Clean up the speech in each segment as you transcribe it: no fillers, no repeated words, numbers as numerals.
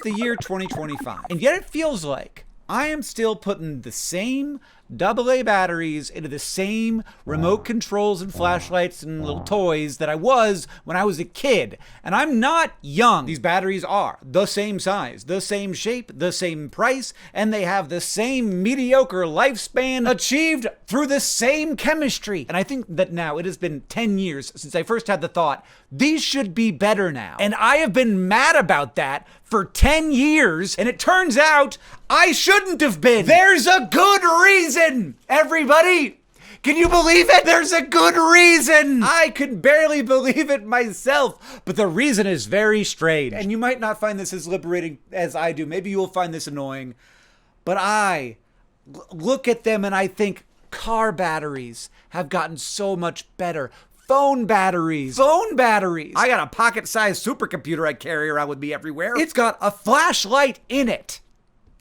is the year 2025, and yet it feels like I am still putting the same AA batteries into the same remote controls and flashlights and little toys that I was when I was a kid. And I'm not young. These batteries are the same size, the same shape, the same price, and they have the same mediocre lifespan achieved through the same chemistry. And I think that now it has been 10 years since I first had the thought, these should be better now. And I have been mad about that for 10 years, and it turns out I shouldn't have been. There's a good reason, everybody. Can you believe it? There's a good reason. I can barely believe it myself, but the reason is very strange. And you might not find this as liberating as I do. Maybe you will find this annoying, but I look at them and I think car batteries have gotten so much better. Phone batteries. I got a pocket-sized supercomputer I carry around with me everywhere. It's got a flashlight in it.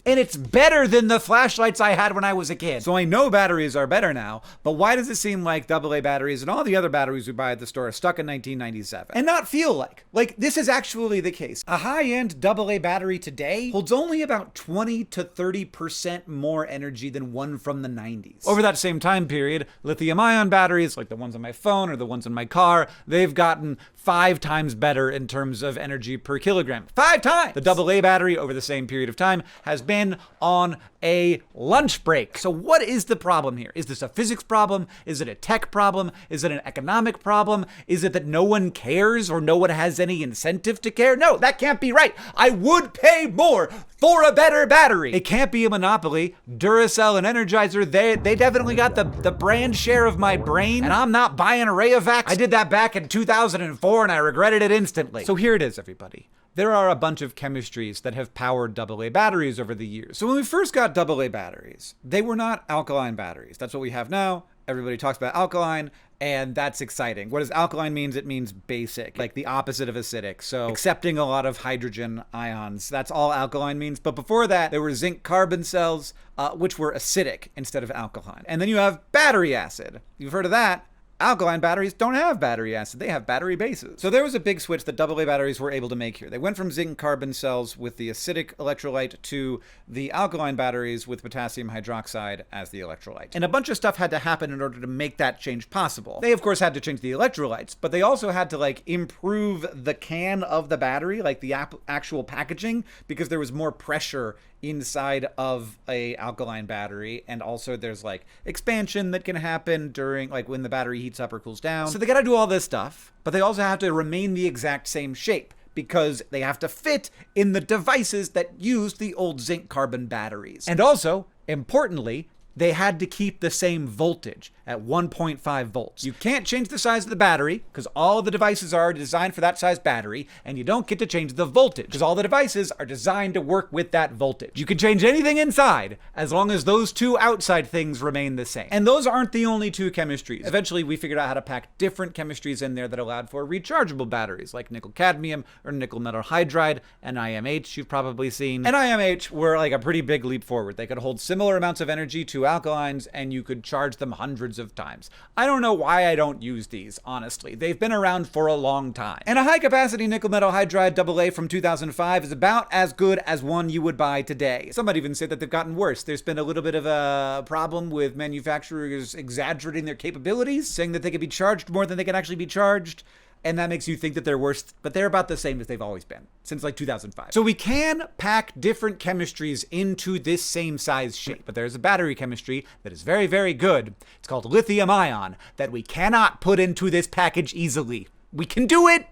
And it's better than the flashlights I had when I was a kid. So I know batteries are better now, but why does it seem like AA batteries and all the other batteries we buy at the store are stuck in 1997? And not feel like this is actually the case. A high-end AA battery today holds only about 20 to 30% more energy than one from the 90s. Over that same time period, lithium-ion batteries, like the ones on my phone or the ones in my car, they've gotten 5 times better in terms of energy per kilogram. 5 times! The AA battery over the same period of time has been on a lunch break. So what is the problem here? Is this a physics problem? Is it a tech problem? Is it an economic problem? Is it that no one cares or no one has any incentive to care? No, that can't be right. I would pay more for a better battery. It can't be a monopoly. Duracell and Energizer, they definitely got the brand share of my brain, and I'm not buying a Rayovac. I did that back in 2004 and I regretted it instantly. So here it is, everybody. There are a bunch of chemistries that have powered AA batteries over the years. So when we first got AA batteries, they were not alkaline batteries. That's what we have now. Everybody talks about alkaline, and that's exciting. What does alkaline means? It means basic, like the opposite of acidic. So accepting a lot of hydrogen ions. That's all alkaline means. But before that, there were zinc carbon cells, which were acidic instead of alkaline. And then you have battery acid. You've heard of that. Alkaline batteries don't have battery acid, they have battery bases. So there was a big switch that AA batteries were able to make here. They went from zinc carbon cells with the acidic electrolyte to the alkaline batteries with potassium hydroxide as the electrolyte. And a bunch of stuff had to happen in order to make that change possible. They of course had to change the electrolytes, but they also had to improve the can of the battery, like the actual packaging, because there was more pressure inside of a alkaline battery, and also there's expansion that can happen during when the battery heats up or cools down. So they gotta do all this stuff, but they also have to remain the exact same shape because they have to fit in the devices that used the old zinc carbon batteries. And also, importantly, they had to keep the same voltage at 1.5 volts. You can't change the size of the battery because all the devices are designed for that size battery, and you don't get to change the voltage because all the devices are designed to work with that voltage. You can change anything inside as long as those two outside things remain the same. And those aren't the only two chemistries. Eventually, we figured out how to pack different chemistries in there that allowed for rechargeable batteries like nickel cadmium or nickel metal hydride and IMH you've probably seen. And IMH were a pretty big leap forward. They could hold similar amounts of energy to alkalines, and you could charge them hundreds of times. I don't know why I don't use these, honestly. They've been around for a long time. And a high-capacity nickel metal hydride AA from 2005 is about as good as one you would buy today. Some might even say that they've gotten worse. There's been a little bit of a problem with manufacturers exaggerating their capabilities, saying that they could be charged more than they can actually be charged. And that makes you think that they're worse, but they're about the same as they've always been, since 2005. So we can pack different chemistries into this same size shape, but there's a battery chemistry that is very, very good. It's called lithium ion that we cannot put into this package easily. We can do it,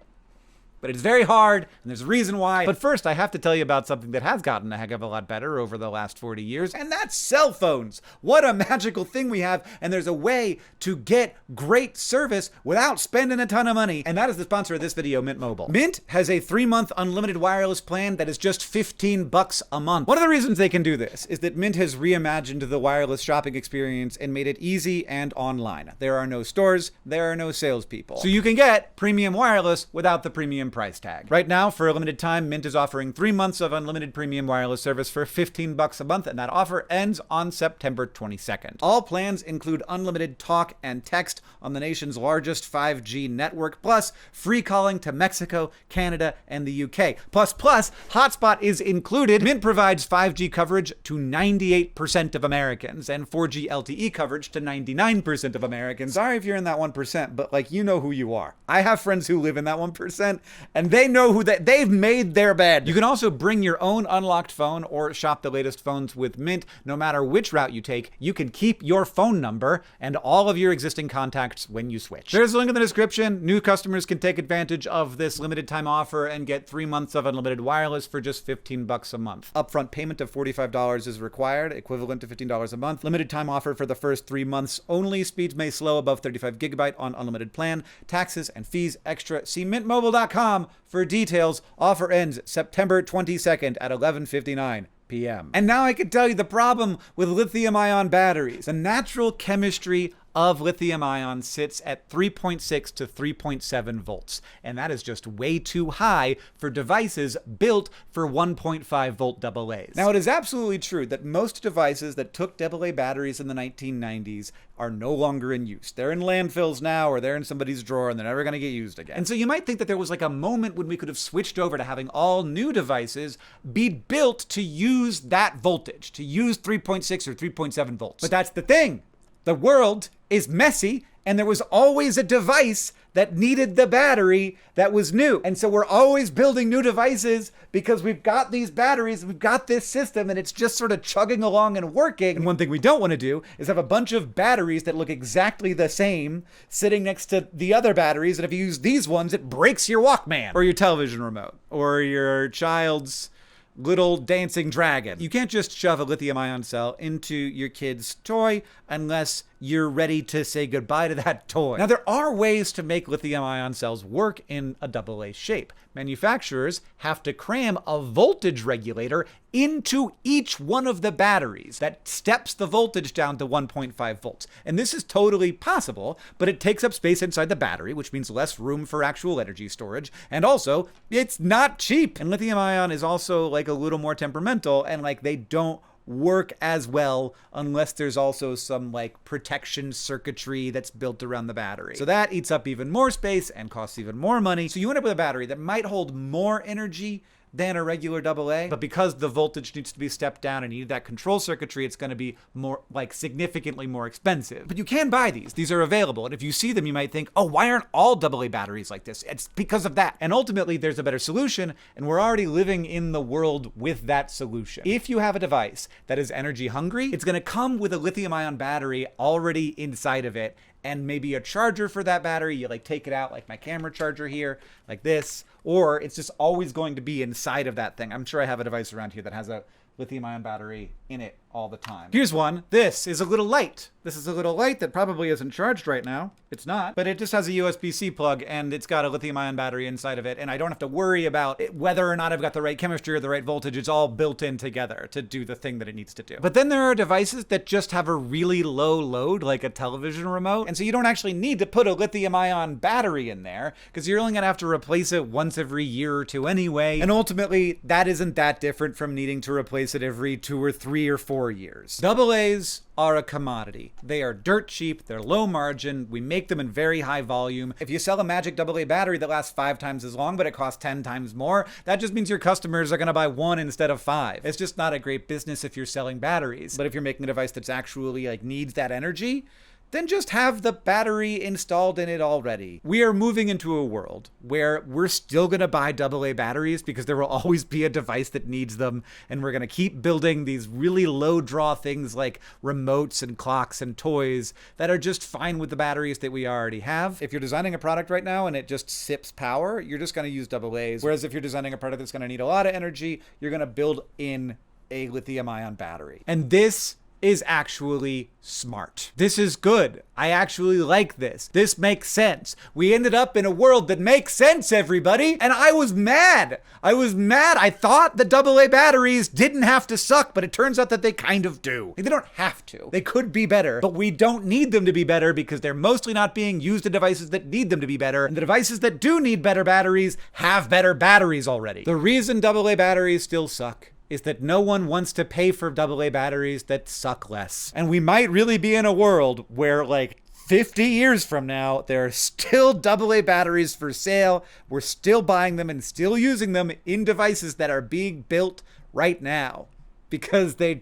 but it's very hard, and there's a reason why. But first, I have to tell you about something that has gotten a heck of a lot better over the last 40 years, and that's cell phones. What a magical thing we have, and there's a way to get great service without spending a ton of money, and that is the sponsor of this video, Mint Mobile. Mint has a 3-month unlimited wireless plan that is just $15 a month. One of the reasons they can do this is that Mint has reimagined the wireless shopping experience and made it easy and online. There are no stores, there are no salespeople. So you can get premium wireless without the premium premium price tag. Right now, for a limited time, Mint is offering 3 months of unlimited premium wireless service for $15 a month, and that offer ends on September 22nd. All plans include unlimited talk and text on the nation's largest 5G network, plus free calling to Mexico, Canada, and the UK. Plus, hotspot is included. Mint provides 5G coverage to 98% of Americans and 4G LTE coverage to 99% of Americans. Sorry if you're in that 1%, but like, you know who you are. I have friends who live in that 1%, and they know who they've made their bed. You can also bring your own unlocked phone or shop the latest phones with Mint. No matter which route you take, you can keep your phone number and all of your existing contacts when you switch. There's a link in the description. New customers can take advantage of this limited time offer and get 3 months of unlimited wireless for just $15 a month. Upfront payment of $45 is required, equivalent to $15 a month. Limited time offer for the first 3 months only. Speeds may slow above 35 gigabyte on unlimited plan. Taxes and fees extra. See mintmobile.com for details. Offer ends September 22nd at 11:59 p.m. And now I can tell you the problem with lithium-ion batteries. The natural chemistry of lithium-ion sits at 3.6 to 3.7 volts, and that is just way too high for devices built for 1.5 volt AA's. Now, it is absolutely true that most devices that took AA batteries in the 1990s are no longer in use. They're in landfills now, or they're in somebody's drawer, and they're never going to get used again. And so you might think that there was like a moment when we could have switched over to having all new devices be built to use that voltage, to use 3.6 or 3.7 volts. But that's the thing. The world is messy, and there was always a device that needed the battery that was new. And so we're always building new devices because we've got these batteries, we've got this system, and it's just sort of chugging along and working. And one thing we don't want to do is have a bunch of batteries that look exactly the same sitting next to the other batteries. And if you use these ones, it breaks your Walkman or your television remote or your child's little dancing dragon. You can't just shove a lithium-ion cell into your kid's toy unless you're ready to say goodbye to that toy. Now, there are ways to make lithium-ion cells work in a AA shape. Manufacturers have to cram a voltage regulator into each one of the batteries that steps the voltage down to 1.5 volts. And this is totally possible, but it takes up space inside the battery, which means less room for actual energy storage. And also, it's not cheap. And lithium-ion is also like a little more temperamental, and like they don't work as well unless there's also some like protection circuitry that's built around the battery. So that eats up even more space and costs even more money. So you end up with a battery that might hold more energy than a regular AA, but because the voltage needs to be stepped down and you need that control circuitry, it's going to be more, like, significantly more expensive. But you can buy these. These are available. And if you see them, you might think, oh, why aren't all AA batteries like this? It's because of that. And ultimately, there's a better solution, and we're already living in the world with that solution. If you have a device that is energy hungry, it's going to come with a lithium-ion battery already inside of it, and maybe a charger for that battery. You like take it out, like my camera charger here, like this, or it's just always going to be inside of that thing. I'm sure I have a device around here that has a lithium-ion battery in it all the time. Here's one. This is a little light. This is a little light that probably isn't charged right now. It's not, but it just has a USB-C plug, and it's got a lithium-ion battery inside of it, and I don't have to worry about whether or not I've got the right chemistry or the right voltage. It's all built in together to do the thing that it needs to do. But then there are devices that just have a really low load, like a television remote, and so you don't actually need to put a lithium-ion battery in there, because you're only going to have to replace it once every year or two anyway, and ultimately, that isn't that different from needing to replace it every 2 or 3 or 4 years. AA's are a commodity. They are dirt cheap, they're low margin, we make them in very high volume. If you sell a magic AA battery that lasts 5 times as long, but it costs 10 times more, that just means your customers are gonna buy 1 instead of 5. It's just not a great business if you're selling batteries. But if you're making a device that's actually like needs that energy, then just have the battery installed in it already. We are moving into a world where we're still gonna buy AA batteries because there will always be a device that needs them, and we're gonna keep building these really low draw things like remotes and clocks and toys that are just fine with the batteries that we already have. If you're designing a product right now and it just sips power, you're just gonna use AA's. Whereas if you're designing a product that's gonna need a lot of energy, you're gonna build in a lithium-ion battery. And this is actually smart. This is good. I actually like this. This makes sense. We ended up in a world that makes sense, everybody. And I was mad. I thought the AA batteries didn't have to suck, but it turns out that they kind of do. They don't have to. They could be better, but we don't need them to be better because they're mostly not being used in devices that need them to be better. And the devices that do need better batteries have better batteries already. The reason AA batteries still suck is that no one wants to pay for AA batteries that suck less. And we might really be in a world where, like, 50 years from now, there are still AA batteries for sale. We're still buying them and still using them in devices that are being built right now. Because there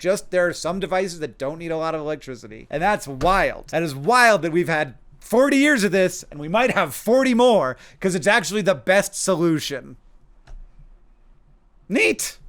are some devices that don't need a lot of electricity. And that's wild. That is wild that we've had 40 years of this, and we might have 40 more, because it's actually the best solution. Neat!